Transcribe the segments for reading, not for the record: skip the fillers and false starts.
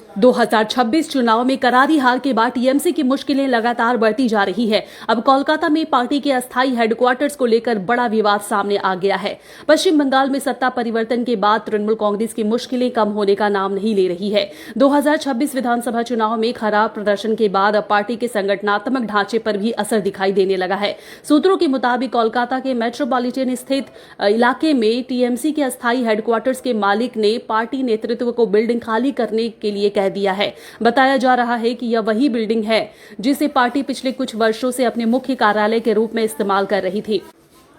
2026 चुनाव में करारी हार के बाद टीएमसी की मुश्किलें लगातार बढ़ती जा रही है। अब कोलकाता में पार्टी के अस्थायी हेडक्वार्टर्स को लेकर बड़ा विवाद सामने आ गया है। पश्चिम बंगाल में सत्ता परिवर्तन के बाद तृणमूल कांग्रेस की मुश्किलें कम होने का नाम नहीं ले रही है। 2026 विधानसभा चुनाव में खराब प्रदर्शन के बाद अब पार्टी के संगठनात्मक ढांचे पर भी असर दिखाई देने लगा है। सूत्रों के मुताबिक कोलकाता के मेट्रोपॉलिटन स्थित इलाके में टीएमसी के अस्थायी हेडक्वार्टर्स के मालिक ने पार्टी नेतृत्व को बिल्डिंग खाली करने के लिए कह दिया है। बताया जा रहा है कि यह वही बिल्डिंग है जिसे पार्टी पिछले कुछ वर्षों से अपने मुख्य कार्यालय के रूप में इस्तेमाल कर रही थी।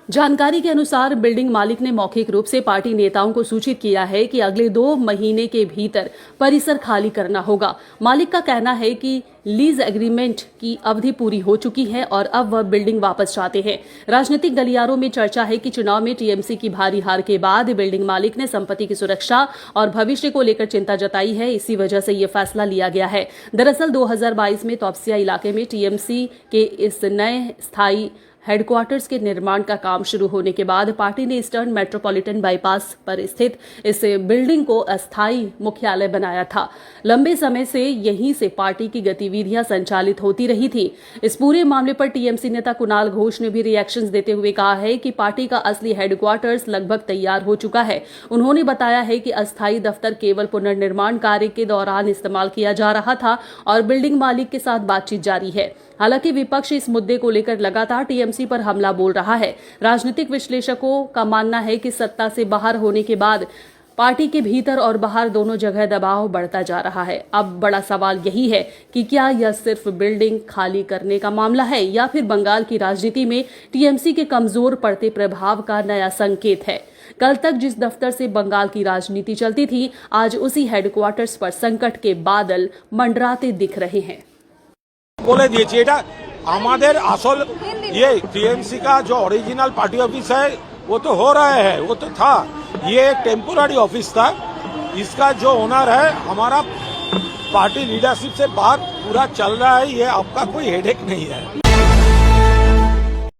जानकारी के अनुसार बिल्डिंग मालिक ने मौखिक रूप से पार्टी नेताओं को सूचित किया है कि अगले 2 महीने के भीतर परिसर खाली करना होगा। मालिक का कहना है कि लीज एग्रीमेंट की अवधि पूरी हो चुकी है और अब वह बिल्डिंग वापस चाहते हैं। राजनीतिक गलियारों में चर्चा है कि चुनाव में टीएमसी की भारी हार के बाद बिल्डिंग मालिक ने संपत्ति की सुरक्षा और भविष्य को लेकर चिंता जताई है। इसी वजह से यह फैसला लिया गया है। दरअसल 2022 में तौबसिया इलाके में टीएमसी के इस नए स्थायी हेडक्वार्टर्स के निर्माण का काम शुरू होने के बाद पार्टी ने ईस्टर्न मेट्रोपॉलिटन बाईपास पर स्थित इस बिल्डिंग को अस्थायी मुख्यालय बनाया था। लंबे समय से यहीं से पार्टी की गतिविधियां संचालित होती रही थी। इस पूरे मामले पर टीएमसी नेता कुणाल घोष ने भी रिएक्शंस देते हुए कहा है कि पार्टी का असली हेडक्वार्टर्स लगभग तैयार हो चुका है। उन्होंने बताया है कि अस्थायी दफ्तर केवल पुनर्निर्माण कार्य के दौरान इस्तेमाल किया जा रहा था और बिल्डिंग मालिक के साथ बातचीत जारी है। हालांकि विपक्ष इस मुद्दे को लेकर लगातार टीएमसी पर हमला बोल रहा है। राजनीतिक विश्लेषकों का मानना है कि सत्ता से बाहर होने के बाद पार्टी के भीतर और बाहर दोनों जगह दबाव बढ़ता जा रहा है। अब बड़ा सवाल यही है कि क्या यह सिर्फ बिल्डिंग खाली करने का मामला है या फिर बंगाल की राजनीति में टीएमसी के कमजोर पड़ते प्रभाव का नया संकेत है। कल तक जिस दफ्तर से बंगाल की राजनीति चलती थी, आज उसी हेडक्वार्टर्स पर संकट के बादल मंडराते दिख रहे हैं। बोले दिएছি এটা আমাদের আসল ये टीएमसी का जो ओरिजिनल पार्टी ऑफिस है वो तो हो रहा है, वो तो था। ये एक टेम्पोररी ऑफिस था। इसका जो ओनर है हमारा पार्टी लीडरशिप से बात पूरा चल रहा है। ये आपका कोई हेडेक नहीं है।